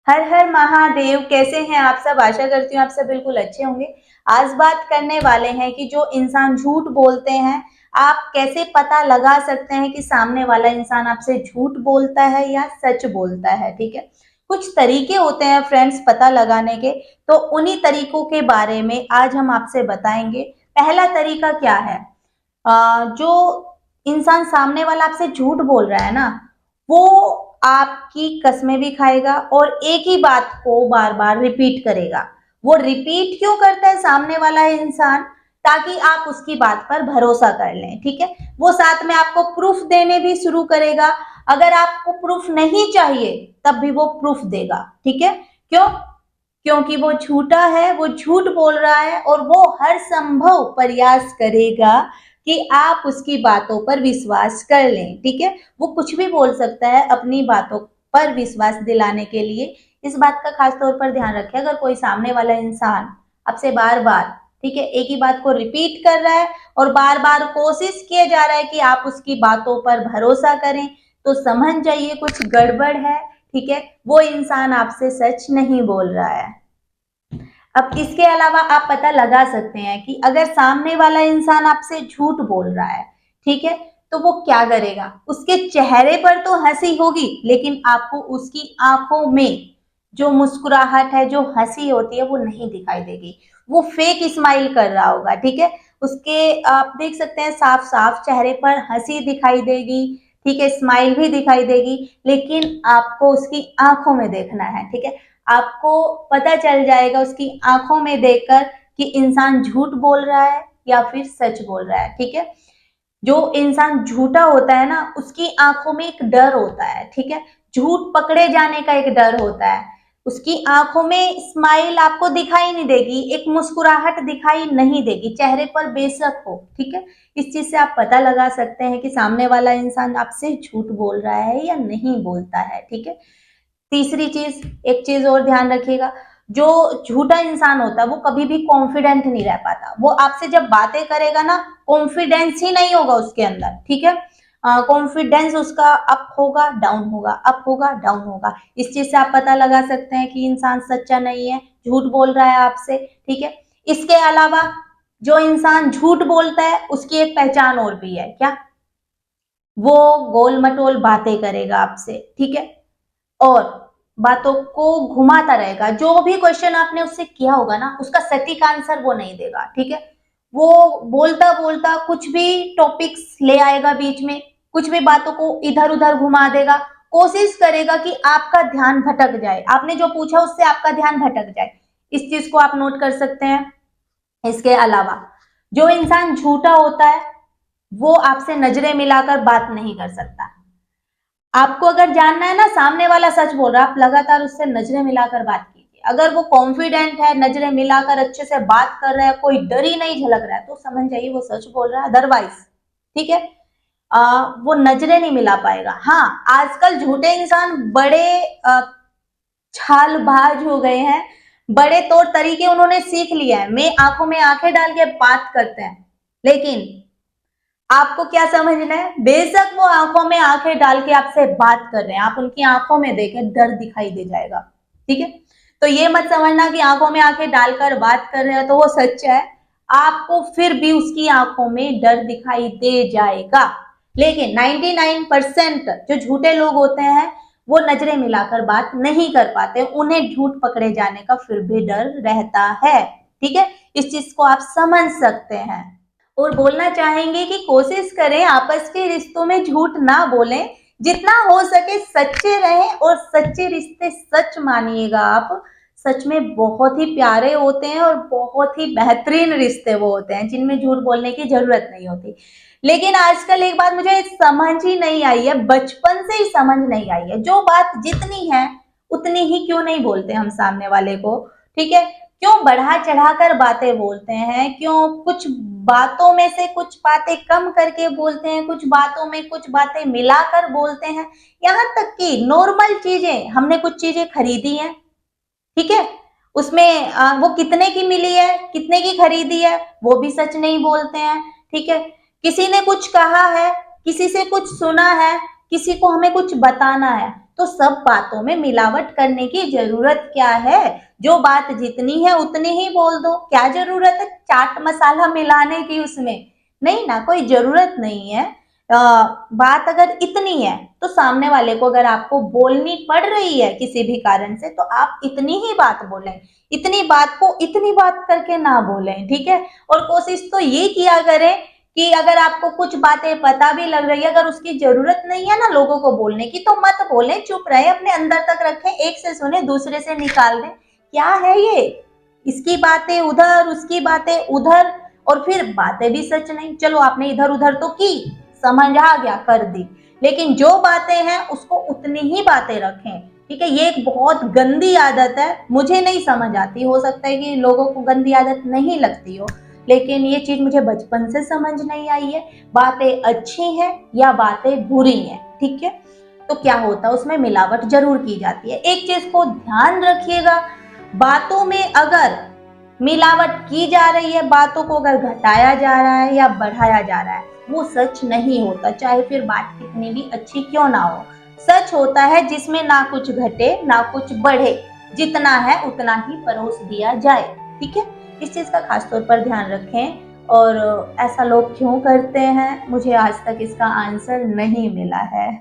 हर हर महादेव। कैसे हैं आप सब? आशा करती हूँ आप सब बिल्कुल अच्छे होंगे। आज बात करने वाले हैं कि जो इंसान झूठ बोलते हैं, आप कैसे पता लगा सकते हैं कि सामने वाला इंसान आपसे झूठ बोलता है या सच बोलता है। ठीक है, कुछ तरीके होते हैं फ्रेंड्स पता लगाने के, तो उन्हीं तरीकों के बारे में आज हम आपसे बताएंगे। पहला तरीका क्या है? जो इंसान सामने वाला आपसे झूठ बोल रहा है ना, वो आपकी कस्में भी खाएगा और एक ही बात को बार बार रिपीट करेगा। वो रिपीट क्यों करता है सामने वाला इंसान? ताकि आप उसकी बात पर भरोसा कर लें। ठीक है, वो साथ में आपको प्रूफ देने भी शुरू करेगा। अगर आपको प्रूफ नहीं चाहिए तब भी वो प्रूफ देगा। ठीक है, क्यों? क्योंकि वो झूठा है, वो झूठ बोल रहा है और वो हर संभव प्रयास करेगा कि आप उसकी बातों पर विश्वास कर लें। ठीक है, वो कुछ भी बोल सकता है अपनी बातों पर विश्वास दिलाने के लिए। इस बात का खास तौर पर ध्यान रखें। अगर कोई सामने वाला इंसान आपसे बार बार, ठीक है, एक ही बात को रिपीट कर रहा है और बार बार कोशिश किए जा रहा है कि आप उसकी बातों पर भरोसा करें, तो समझ जाइए कुछ गड़बड़ है। ठीक है, वो इंसान आपसे सच नहीं बोल रहा है। अब इसके अलावा आप पता लगा सकते हैं कि अगर सामने वाला इंसान आपसे झूठ बोल रहा है, ठीक है, तो वो क्या करेगा? उसके चेहरे पर तो हंसी होगी, लेकिन आपको उसकी आंखों में जो मुस्कुराहट है, जो हंसी होती है, वो नहीं दिखाई देगी। वो फेक स्माइल कर रहा होगा। ठीक है, उसके आप देख सकते हैं साफ साफ चेहरे पर हंसी दिखाई देगी। ठीक है, स्माइल भी दिखाई देगी, लेकिन आपको उसकी आंखों में देखना है। ठीक है, आपको पता चल जाएगा उसकी आंखों में देखकर कि इंसान झूठ बोल रहा है या फिर सच बोल रहा है। ठीक है, जो इंसान झूठा होता है ना, उसकी आंखों में एक डर होता है। ठीक है, झूठ पकड़े जाने का एक डर होता है। उसकी आंखों में स्माइल आपको दिखाई नहीं देगी, एक मुस्कुराहट दिखाई नहीं देगी, चेहरे पर बेशक हो। ठीक है, इस चीज से आप पता लगा सकते हैं कि सामने वाला इंसान आपसे झूठ बोल रहा है या नहीं बोलता है। ठीक है, तीसरी चीज, एक चीज और ध्यान रखिएगा। जो झूठा इंसान होता है वो कभी भी कॉन्फिडेंट नहीं रह पाता। वो आपसे जब बातें करेगा ना, कॉन्फिडेंस ही नहीं होगा उसके अंदर। ठीक है, कॉन्फिडेंस उसका अप होगा डाउन होगा, अप होगा डाउन होगा। इस चीज से आप पता लगा सकते हैं कि इंसान सच्चा नहीं है, झूठ बोल रहा है आपसे। ठीक है, इसके अलावा जो इंसान झूठ बोलता है उसकी एक पहचान और भी है। क्या? वो गोल मटोल बातें करेगा आपसे। ठीक है, और बातों को घुमाता रहेगा। जो भी क्वेश्चन आपने उससे किया होगा ना, उसका सटीक आंसर वो नहीं देगा। ठीक है, वो बोलता बोलता कुछ भी टॉपिक्स ले आएगा बीच में, कुछ भी बातों को इधर उधर घुमा देगा। कोशिश करेगा कि आपका ध्यान भटक जाए, आपने जो पूछा उससे आपका ध्यान भटक जाए। इस चीज को आप नोट कर सकते हैं। इसके अलावा जो इंसान झूठा होता है वो आपसे नजरें मिलाकर बात नहीं कर सकता। आपको अगर जानना है ना सामने वाला सच बोल रहा है, आप लगातार उससे नजरें मिलाकर बात कीजिए। अगर वो कॉन्फिडेंट है, नजरें मिलाकर अच्छे से बात कर रहा है, कोई डर ही नहीं झलक रहा है, तो समझ जाइए वो सच बोल रहा है। अदरवाइज, ठीक है, वो नजरें नहीं मिला पाएगा। हाँ, आजकल झूठे इंसान बड़े छालबाज हो गए हैं, बड़े तौर तरीके उन्होंने सीख लिया है। मैं आंखों में आंखें डाल के बात करते हैं, लेकिन आपको क्या समझना है? बेशक वो आंखों में आंखें डाल के आपसे बात कर रहे हैं, आप उनकी आंखों में देखें, डर दिखाई दे जाएगा। ठीक है, तो ये मत समझना कि आंखों में आंखें डालकर बात कर रहे हैं तो वो सच है। आपको फिर भी उसकी आंखों में डर दिखाई दे जाएगा। लेकिन 99% जो झूठे लोग होते हैं वो नजरें मिलाकर बात नहीं कर पाते, उन्हें झूठ पकड़े जाने का फिर भी डर रहता है। ठीक है, इस चीज को आप समझ सकते हैं। और बोलना चाहेंगे कि कोशिश करें आपस के रिश्तों में झूठ ना बोलें, जितना हो सके सच्चे रहें, और सच्चे रिश्ते सच मानिएगा आप, सच में बहुत ही प्यारे होते हैं और बहुत ही बेहतरीन रिश्ते वो होते हैं जिनमें झूठ बोलने की जरूरत नहीं होती। लेकिन आजकल एक बात मुझे समझ ही नहीं आई है, बचपन से ही समझ नहीं आई है, जो बात जितनी है उतनी ही क्यों नहीं बोलते हम सामने वाले को? ठीक है, क्यों बढ़ा चढ़ाकर बातें बोलते हैं? क्यों कुछ बातों में से कुछ बातें कम करके बोलते हैं, कुछ बातों में कुछ बातें मिलाकर बोलते हैं? यहाँ तक कि नॉर्मल चीजें, हमने कुछ चीजें खरीदी हैं, ठीक है, उसमें वो कितने की मिली है, कितने की खरीदी है, वो भी सच नहीं बोलते हैं। ठीक है, किसी ने कुछ कहा है, किसी से कुछ सुना है, किसी को हमें कुछ बताना है, तो सब बातों में मिलावट करने की जरूरत क्या है? जो बात जितनी है उतनी ही बोल दो, क्या जरूरत है चाट मसाला मिलाने की उसमें? नहीं ना, कोई जरूरत नहीं है। बात अगर इतनी है तो सामने वाले को अगर आपको बोलनी पड़ रही है किसी भी कारण से, तो आप इतनी ही बात बोलें, इतनी बात को इतनी बात करके ना बोलें, ठीक है। और कोशिश तो ये किया करें कि अगर आपको कुछ बातें पता भी लग रही है, अगर उसकी जरूरत नहीं है ना लोगों को बोलने की, तो मत बोलें, चुप रहे, अपने अंदर तक रखें, एक से सुने दूसरे से निकाल दें। क्या है ये, इसकी बातें उधर, उसकी बातें उधर, और फिर बातें भी सच नहीं। चलो आपने इधर उधर तो की, समझ आ गया, कर दी, लेकिन जो बातें हैं उसको उतनी ही बातें रखें, ठीक है। ये एक बहुत गंदी आदत है, मुझे नहीं समझ आती, हो सकता है कि लोगों को गंदी आदत नहीं लगती हो, लेकिन ये चीज मुझे बचपन से समझ नहीं आई है। बातें अच्छी हैं या बातें बुरी हैं, ठीक है, तो क्या होता है उसमें मिलावट जरूर की जाती है। एक चीज को ध्यान रखिएगा, बातों में अगर मिलावट की जा रही है, बातों को अगर घटाया जा रहा है या बढ़ाया जा रहा है, वो सच नहीं होता, चाहे फिर बात कितनी भी अच्छी क्यों ना हो। सच होता है जिसमें ना कुछ घटे ना कुछ बढ़े, जितना है उतना ही परोस दिया जाए, ठीक है। इस चीज का खास तौर पर ध्यान रखें। और ऐसा लोग क्यों करते हैं, मुझे आज तक इसका आंसर नहीं मिला है।